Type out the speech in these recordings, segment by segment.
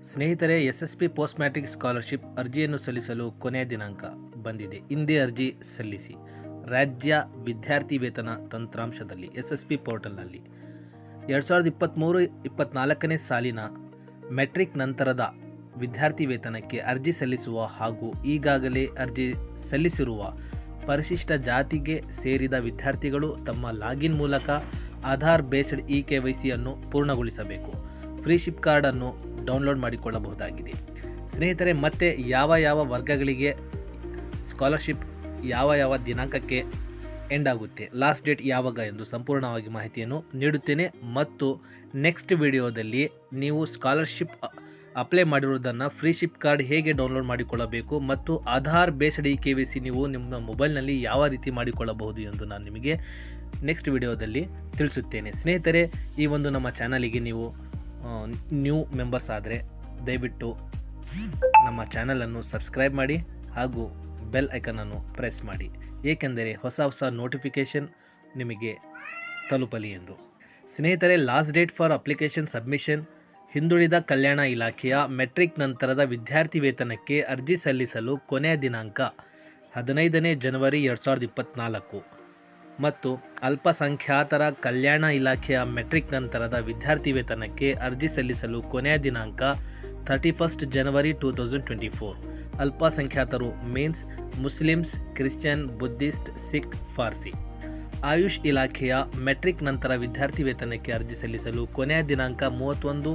ಸ್ನೇಹಿತರೆ, SSP post matrix scholarship ಅರ್ಜಿಯನ್ನು ಸಲ್ಲಿಸಲು ಕೊನೆಯ ದಿನಾಂಕ ಬಂದಿದೆ. ಹಿಂದೆ ಅರ್ಜಿ ಸಲ್ಲಿಸಿ. ರಾಜ್ಯ ವಿದ್ಯಾರ್ಥಿ ವೇತನ ತಂತ್ರಾಂಶದಲ್ಲಿ SSP ಪೋರ್ಟಲ್ನಲ್ಲಿ 2023-24ನೇ ಸಾಲಿನ ಮೆಟ್ರಿಕ್ ನಂತರದ ವಿದ್ಯಾರ್ಥಿ ವೇತನಕ್ಕೆ ಅರ್ಜಿ ಸಲ್ಲಿಸುವ ಹಾಗೂ ಈಗಾಗಲೇ ಅರ್ಜಿ ಸಲ್ಲಿಸಿರುವ ಪರಿಶಿಷ್ಟ ಜಾತಿಗೆ ಸೇರಿದ ವಿದ್ಯಾರ್ಥಿಗಳು ತಮ್ಮ ಲಾಗಿನ್ ಮೂಲಕ ಆಧಾರ್ ಬೇಸ್ಡ್ eKYC ಅನ್ನು ಪೂರ್ಣಗೊಳಿಸಬೇಕು. ಫ್ರೀ ಶಿಪ್ ಕಾರ್ಡ್ ಅನ್ನು ಡೌನ್ಲೋಡ್ ಮಾಡಿಕೊಳ್ಳಬಹುದಾಗಿದೆ. ಸ್ನೇಹಿತರೆ, ಮತ್ತೆ ಯಾವ ವರ್ಗಗಳಿಗೆ ಸ್ಕಾಲರ್ಶಿಪ್ ಯಾವ ದಿನಾಂಕಕ್ಕೆ ಎಂಡ್ ಆಗುತ್ತೆ, ಲಾಸ್ಟ್ ಡೇಟ್ ಯಾವಾಗ ಎಂದು ಸಂಪೂರ್ಣವಾಗಿ ಮಾಹಿತಿಯನ್ನು ನೀಡುತ್ತೇನೆ. ಮತ್ತು ನೆಕ್ಸ್ಟ್ ವಿಡಿಯೋದಲ್ಲಿ ನೀವು ಸ್ಕಾಲರ್ಶಿಪ್ ಅಪ್ಲೈ ಮಾಡಿರುವುದನ್ನು ಫ್ರೀ ಶಿಪ್ ಕಾರ್ಡ್ ಹೇಗೆ ಡೌನ್ಲೋಡ್ ಮಾಡಿಕೊಳ್ಳಬೇಕು ಮತ್ತು ಆಧಾರ್ ಬೇಸ್ಡ್ eKYC ನೀವು ನಿಮ್ಮ ಮೊಬೈಲ್ನಲ್ಲಿ ಯಾವ ರೀತಿ ಮಾಡಿಕೊಳ್ಳಬಹುದು ಎಂದು ನಾನು ನಿಮಗೆ ನೆಕ್ಸ್ಟ್ ವಿಡಿಯೋದಲ್ಲಿ ತಿಳಿಸುತ್ತೇನೆ. ಸ್ನೇಹಿತರೆ, ಈ ಒಂದು ನಮ್ಮ ಚಾನಲಿಗೆ ನೀವು ನ್ಯೂ ಮೆಂಬರ್ಸ್ ಆದರೆ ದಯವಿಟ್ಟು ನಮ್ಮ ಚಾನಲನ್ನು ಸಬ್ಸ್ಕ್ರೈಬ್ ಮಾಡಿ ಹಾಗೂ ಬೆಲ್ ಐಕನನ್ನು ಪ್ರೆಸ್ ಮಾಡಿ, ಏಕೆಂದರೆ ಹೊಸ ನೋಟಿಫಿಕೇಷನ್ ನಿಮಗೆ ತಲುಪಲಿ ಎಂದು. ಸ್ನೇಹಿತರೆ, last date for application submission ಹಿಂದುಳಿದ ಕಲ್ಯಾಣ ಇಲಾಖೆಯ ಮೆಟ್ರಿಕ್ ನಂತರದ ವಿದ್ಯಾರ್ಥಿ ವೇತನಕ್ಕೆ ಅರ್ಜಿ ಸಲ್ಲಿಸಲು ಕೊನೆಯ ದಿನಾಂಕ 15ನೇ ಜನವರಿ 2024 ಮತ್ತು ಅಲ್ಪಸಂಖ್ಯಾತರ ಕಲ್ಯಾಣ ಇಲಾಖೆಯ ಮೆಟ್ರಿಕ್ ನಂತರದ ವಿದ್ಯಾರ್ಥಿ ವೇತನಕ್ಕೆ ಅರ್ಜಿ ಸಲ್ಲಿಸಲು ಕೊನೆಯ ದಿನಾಂಕ 31 ಜನವರಿ 2024. ಅಲ್ಪಸಂಖ್ಯಾತರು means Muslims, Christian, Buddhist, Sikh, Farsi. AYUSH ಇಲಾಖೆಯ ಮೆಟ್ರಿಕ್ ನಂತರ ವಿದ್ಯಾರ್ಥಿ ವೇತನಕ್ಕೆ ಅರ್ಜಿ ಸಲ್ಲಿಸಲು ಕೊನೆಯ ದಿನಾಂಕ 31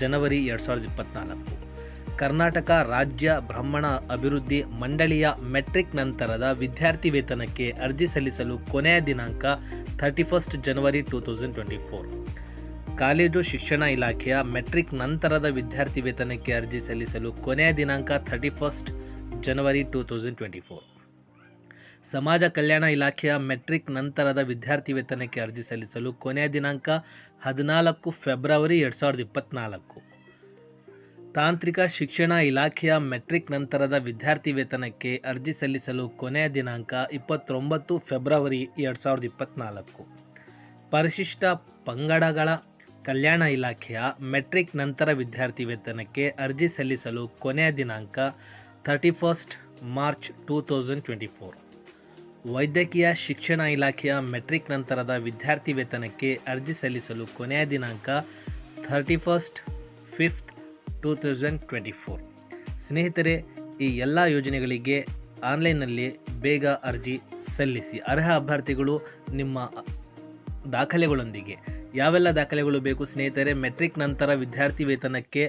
ಜನವರಿ 2024. ಕರ್ನಾಟಕ ರಾಜ್ಯ ಬ್ರಾಹ್ಮಣ ಅಭಿವೃದ್ಧಿ ಮಂಡಳಿಯ ಮೆಟ್ರಿಕ್ ನಂತರದ ವಿದ್ಯಾರ್ಥಿ ವೇತನಕ್ಕೆ ಅರ್ಜಿ ಸಲ್ಲಿಸಲು ಕೊನೆಯ ದಿನಾಂಕ 31 ಜನವರಿ 2024. ಕಾಲೇಜು ಶಿಕ್ಷಣ ಇಲಾಖೆಯ ಮೆಟ್ರಿಕ್ ನಂತರದ ವಿದ್ಯಾರ್ಥಿ ವೇತನಕ್ಕೆ ಅರ್ಜಿ ಸಲ್ಲಿಸಲು ಕೊನೆಯ ದಿನಾಂಕ 31 ಜನವರಿ 2024. ಸಮಾಜ ಕಲ್ಯಾಣ ಇಲಾಖೆಯ ಮೆಟ್ರಿಕ್ ನಂತರದ ವಿದ್ಯಾರ್ಥಿ ವೇತನಕ್ಕೆ ಅರ್ಜಿ ಸಲ್ಲಿಸಲು ಕೊನೆಯ ದಿನಾಂಕ 14 ಫೆಬ್ರವರಿ 2024. ತಾಂತ್ರಿಕ ಶಿಕ್ಷಣ ಇಲಾಖೆಯ ಮೆಟ್ರಿಕ್ ನಂತರದ ವಿದ್ಯಾರ್ಥಿ ವೇತನಕ್ಕೆ ಅರ್ಜಿ ಸಲ್ಲಿಸಲು ಕೊನೆಯ ದಿನಾಂಕ 29 ಫೆಬ್ರವರಿ 2024. ಪರಿಶಿಷ್ಟ ಪಂಗಡಗಳ ಕಲ್ಯಾಣ ಇಲಾಖೆಯ ಮೆಟ್ರಿಕ್ ನಂತರ ವಿದ್ಯಾರ್ಥಿ ವೇತನಕ್ಕೆ ಅರ್ಜಿ ಸಲ್ಲಿಸಲು ಕೊನೆಯ ದಿನಾಂಕ 31 ಮಾರ್ಚ್ 2024. ವೈದ್ಯಕೀಯ ಶಿಕ್ಷಣ ಇಲಾಖೆಯ ಮೆಟ್ರಿಕ್ ನಂತರದ ವಿದ್ಯಾರ್ಥಿ ವೇತನಕ್ಕೆ ಅರ್ಜಿ ಸಲ್ಲಿಸಲು ಕೊನೆಯ ದಿನಾಂಕ 31 ಫಿಫ್ತ್ 2024. ಸ್ನೇಹಿತರೆ, ಈ ಎಲ್ಲ ಯೋಜನೆಗಳಿಗೆ ಆನ್ಲೈನ್ನಲ್ಲಿ ಬೇಗ ಅರ್ಜಿ ಸಲ್ಲಿಸಿ. ಅರ್ಹ ಅಭ್ಯರ್ಥಿಗಳು ನಿಮ್ಮ ದಾಖಲೆಗಳೊಂದಿಗೆ ಯಾವೆಲ್ಲ ದಾಖಲೆಗಳು ಬೇಕು ಸ್ನೇಹಿತರೆ? ಮೆಟ್ರಿಕ್ ನಂತರ ವಿದ್ಯಾರ್ಥಿ ವೇತನಕ್ಕೆ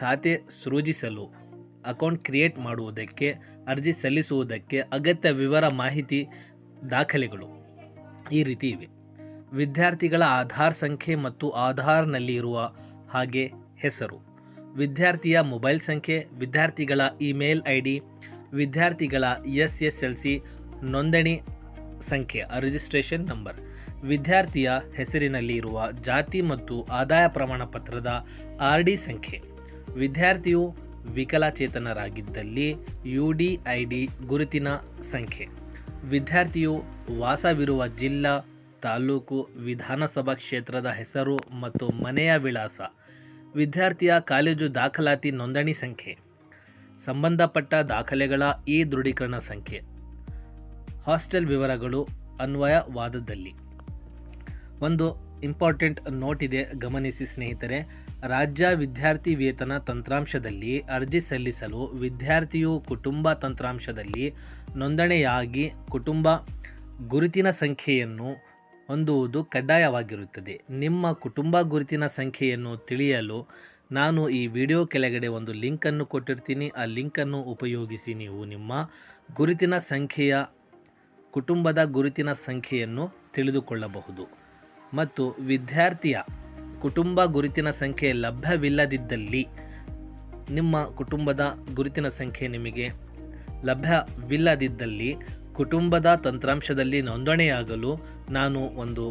ಖಾತೆ ಸೃಜಿಸಲು, ಅಕೌಂಟ್ ಕ್ರಿಯೇಟ್ ಮಾಡುವುದಕ್ಕೆ, ಅರ್ಜಿ ಸಲ್ಲಿಸುವುದಕ್ಕೆ ಅಗತ್ಯ ವಿವರ ಮಾಹಿತಿ ದಾಖಲೆಗಳು ಈ ರೀತಿ ಇವೆ. ವಿದ್ಯಾರ್ಥಿಗಳ ಆಧಾರ್ ಸಂಖ್ಯೆ ಮತ್ತು ಆಧಾರ್ನಲ್ಲಿ ಇರುವ ಹಾಗೆ ಹೆಸರು, ವಿದ್ಯಾರ್ಥಿಯ ಮೊಬೈಲ್ ಸಂಖ್ಯೆ, ವಿದ್ಯಾರ್ಥಿಗಳ ಇಮೇಲ್ ID, ವಿದ್ಯಾರ್ಥಿಗಳ SSLC ನೋಂದಣಿ ಸಂಖ್ಯೆ ರಿಜಿಸ್ಟ್ರೇಷನ್ ನಂಬರ್, ವಿದ್ಯಾರ್ಥಿಯ ಹೆಸರಿನಲ್ಲಿ ಇರುವ ಜಾತಿ ಮತ್ತು ಆದಾಯ ಪ್ರಮಾಣ ಪತ್ರದ RD ಸಂಖ್ಯೆ, ವಿದ್ಯಾರ್ಥಿಯು ವಿಕಲಚೇತನರಾಗಿದ್ದಲ್ಲಿ UDID ಗುರುತಿನ ಸಂಖ್ಯೆ, ವಿದ್ಯಾರ್ಥಿಯು ವಾಸವಿರುವ ಜಿಲ್ಲಾ, ತಾಲೂಕು, ವಿಧಾನಸಭಾ ಕ್ಷೇತ್ರದ ಹೆಸರು ಮತ್ತು ಮನೆಯ ವಿಳಾಸ, ವಿದ್ಯಾರ್ಥಿಯ ಕಾಲೇಜು ದಾಖಲಾತಿ ನೋಂದಣಿ ಸಂಖ್ಯೆ, ಸಂಬಂಧಪಟ್ಟ ದಾಖಲೆಗಳ ದೃಢೀಕರಣ ಸಂಖ್ಯೆ, ಹಾಸ್ಟೆಲ್ ವಿವರಗಳು ಅನ್ವಯವಾದದಲ್ಲಿ. ಒಂದು ಇಂಪಾರ್ಟೆಂಟ್ ನೋಟ್ ಇದೆ, ಗಮನಿಸಿ ಸ್ನೇಹಿತರೆ. ರಾಜ್ಯ ವಿದ್ಯಾರ್ಥಿ ವೇತನ ತಂತ್ರಾಂಶದಲ್ಲಿ ಅರ್ಜಿ ಸಲ್ಲಿಸಲು ವಿದ್ಯಾರ್ಥಿಯು ಕುಟುಂಬ ತಂತ್ರಾಂಶದಲ್ಲಿ ನೋಂದಣಿಯಾಗಿ ಕುಟುಂಬ ಗುರುತಿನ ಸಂಖ್ಯೆಯನ್ನು ಹೊಂದುವುದು ಕಡ್ಡಾಯವಾಗಿರುತ್ತದೆ. ನಿಮ್ಮ ಕುಟುಂಬ ಗುರುತಿನ ಸಂಖ್ಯೆಯನ್ನು ತಿಳಿಯಲು ನಾನು ಈ ವಿಡಿಯೋ ಕೆಳಗಡೆ ಒಂದು ಲಿಂಕನ್ನು ಕೊಟ್ಟಿರ್ತೀನಿ. ಆ ಲಿಂಕನ್ನು ಉಪಯೋಗಿಸಿ ನೀವು ನಿಮ್ಮ ಗುರುತಿನ ಸಂಖ್ಯೆಯ ಕುಟುಂಬದ ಗುರುತಿನ ಸಂಖ್ಯೆಯನ್ನು ತಿಳಿದುಕೊಳ್ಳಬಹುದು. ಮತ್ತು ವಿದ್ಯಾರ್ಥಿಯ ಕುಟುಂಬ ಗುರುತಿನ ಸಂಖ್ಯೆ ಲಭ್ಯವಿಲ್ಲದಿದ್ದಲ್ಲಿ, ನಿಮ್ಮ ಕುಟುಂಬದ ಗುರುತಿನ ಸಂಖ್ಯೆ ನಿಮಗೆ ಲಭ್ಯವಿಲ್ಲದಿದ್ದಲ್ಲಿ ಕುಟುಂಬದ ತಂತ್ರಾಂಶದಲ್ಲಿ ನೋಂದಣಿಯಾಗಲು ನಾನು ಒಂದು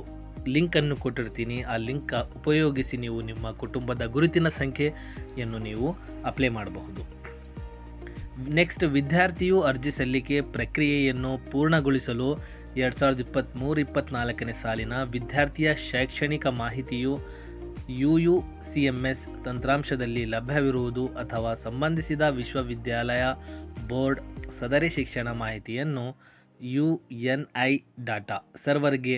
ಲಿಂಕನ್ನು ಕೊಟ್ಟಿರ್ತೀನಿ. ಆ ಲಿಂಕ್ ಉಪಯೋಗಿಸಿ ನೀವು ನಿಮ್ಮ ಕುಟುಂಬದ ಗುರುತಿನ ಸಂಖ್ಯೆಯನ್ನು ನೀವು ಅಪ್ಲೈ ಮಾಡಬಹುದು. ನೆಕ್ಸ್ಟ್, ವಿದ್ಯಾರ್ಥಿಯು ಅರ್ಜಿ ಸಲ್ಲಿಕೆ ಪ್ರಕ್ರಿಯೆಯನ್ನು ಪೂರ್ಣಗೊಳಿಸಲು 2023-24ನೇ ಸಾಲಿನ ವಿದ್ಯಾರ್ಥಿಯ ಶೈಕ್ಷಣಿಕ ಮಾಹಿತಿಯು UUCMS ತಂತ್ರಾಂಶದಲ್ಲಿ ಲಭ್ಯವಿರುವುದು ಅಥವಾ ಸಂಬಂಧಿಸಿದ ವಿಶ್ವವಿದ್ಯಾಲಯ ಬೋರ್ಡ್ ಸದರಿ ಶಿಕ್ಷಣ ಮಾಹಿತಿಯನ್ನು UNI ಡಾಟಾ ಸರ್ವರ್ಗೆ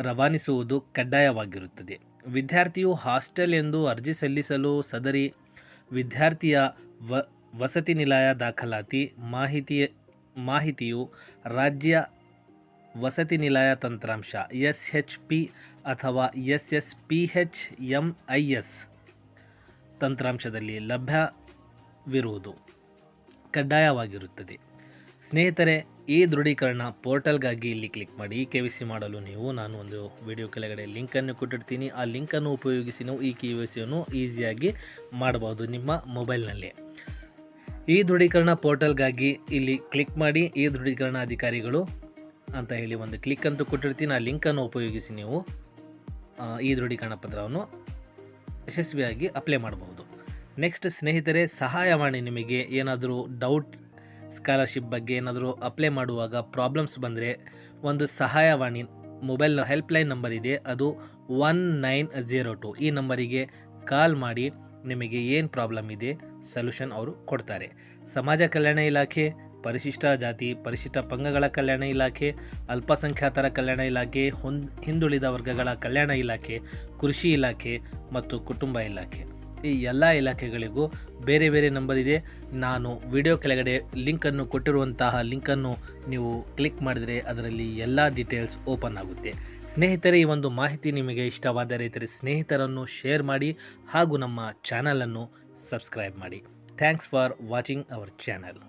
ರವಾನಿಸುವುದು ಕಡ್ಡಾಯವಾಗಿರುತ್ತದೆ. ವಿದ್ಯಾರ್ಥಿಯು ಹಾಸ್ಟೆಲ್ ಎಂದು ಅರ್ಜಿ ಸಲ್ಲಿಸಲು ಸದರಿ ವಿದ್ಯಾರ್ಥಿಯ ವಸತಿ ನಿಲಯ ದಾಖಲಾತಿ ಮಾಹಿತಿಯು ರಾಜ್ಯ ವಸತಿ ನಿಲಯ ತಂತ್ರಾಂಶ SHP ಅಥವಾ SSPHMIS ತಂತ್ರಾಂಶದಲ್ಲಿ ಲಭ್ಯವಿರುವುದು ಕಡ್ಡಾಯವಾಗಿರುತ್ತದೆ. ಸ್ನೇಹಿತರೆ, ಈ ದೃಢೀಕರಣ ಪೋರ್ಟಲ್ಗಾಗಿ ಇಲ್ಲಿ ಕ್ಲಿಕ್ ಮಾಡಿ. KYC ಮಾಡಲು ನಾನು ಒಂದು ವಿಡಿಯೋ ಕೆಳಗಡೆ ಲಿಂಕನ್ನು ಕೊಟ್ಟಿರ್ತೀನಿ. ಆ ಲಿಂಕನ್ನು ಉಪಯೋಗಿಸಿ ನೀವು ಈ KYCಯನ್ನು ಈಸಿಯಾಗಿ ಮಾಡಬಹುದು ನಿಮ್ಮ ಮೊಬೈಲ್ನಲ್ಲಿ. ಈ ದೃಢೀಕರಣ ಪೋರ್ಟಲ್ಗಾಗಿ ಇಲ್ಲಿ ಕ್ಲಿಕ್ ಮಾಡಿ. ಈ ದೃಢೀಕರಣ ಅಧಿಕಾರಿಗಳು ಅಂತ ಹೇಳಿ ಒಂದು ಕ್ಲಿಕ್ ಅಂತೂ ಕೊಟ್ಟಿರ್ತೀನಿ. ಆ ಲಿಂಕನ್ನು ಉಪಯೋಗಿಸಿ ನೀವು ಈ ದೃಢೀಕರಣ ಪತ್ರವನ್ನು ಯಶಸ್ವಿಯಾಗಿ ಅಪ್ಲೈ ಮಾಡಬಹುದು. ನೆಕ್ಸ್ಟ್ ಸ್ನೇಹಿತರೆ, ಸಹಾಯವಾಣಿ. ನಿಮಗೆ ಏನಾದರೂ ಡೌಟ್, ಸ್ಕಾಲರ್ಶಿಪ್ ಬಗ್ಗೆ ಏನಾದರೂ ಅಪ್ಲೈ ಮಾಡುವಾಗ ಪ್ರಾಬ್ಲಮ್ಸ್ ಬಂದರೆ ಒಂದು ಸಹಾಯವಾಣಿ ಮೊಬೈಲ್ನ ಹೆಲ್ಪ್ಲೈನ್ ನಂಬರ್ ಇದೆ, ಅದು 1902. ಈ ನಂಬರಿಗೆ ಕಾಲ್ ಮಾಡಿ ನಿಮಗೆ ಏನು ಪ್ರಾಬ್ಲಮ್ ಇದೆ ಸೊಲ್ಯೂಷನ್ ಅವರು ಕೊಡ್ತಾರೆ. ಸಮಾಜ ಕಲ್ಯಾಣ ಇಲಾಖೆ, ಪರಿಶಿಷ್ಟ ಜಾತಿ ಪರಿಶಿಷ್ಟ ಪಂಗಡಗಳ ಕಲ್ಯಾಣ ಇಲಾಖೆ, ಅಲ್ಪಸಂಖ್ಯಾತರ ಕಲ್ಯಾಣ ಇಲಾಖೆ, ಹಿಂದುಳಿದ ವರ್ಗಗಳ ಕಲ್ಯಾಣ ಇಲಾಖೆ, ಕೃಷಿ ಇಲಾಖೆ ಮತ್ತು ಕುಟುಂಬ ಇಲಾಖೆ, ಈ ಎಲ್ಲ ಇಲಾಖೆಗಳಿಗೂ ಬೇರೆ ಬೇರೆ ನಂಬರ್ ಇದೆ. ನಾನು ವಿಡಿಯೋ ಕೆಳಗಡೆ ಲಿಂಕನ್ನು ಕೊಟ್ಟಿರುವಂತಹ ಲಿಂಕನ್ನು ನೀವು ಕ್ಲಿಕ್ ಮಾಡಿದರೆ ಅದರಲ್ಲಿ ಎಲ್ಲ ಡೀಟೇಲ್ಸ್ ಓಪನ್ ಆಗುತ್ತೆ. ಸ್ನೇಹಿತರೆ, ಈ ಒಂದು ಮಾಹಿತಿ ನಿಮಗೆ ಇಷ್ಟವಾದ ರೈತರ ಸ್ನೇಹಿತರನ್ನು ಶೇರ್ ಮಾಡಿ ಹಾಗೂ ನಮ್ಮ ಚಾನಲನ್ನು ಸಬ್ಸ್ಕ್ರೈಬ್ ಮಾಡಿ. Thanks for watching our channel.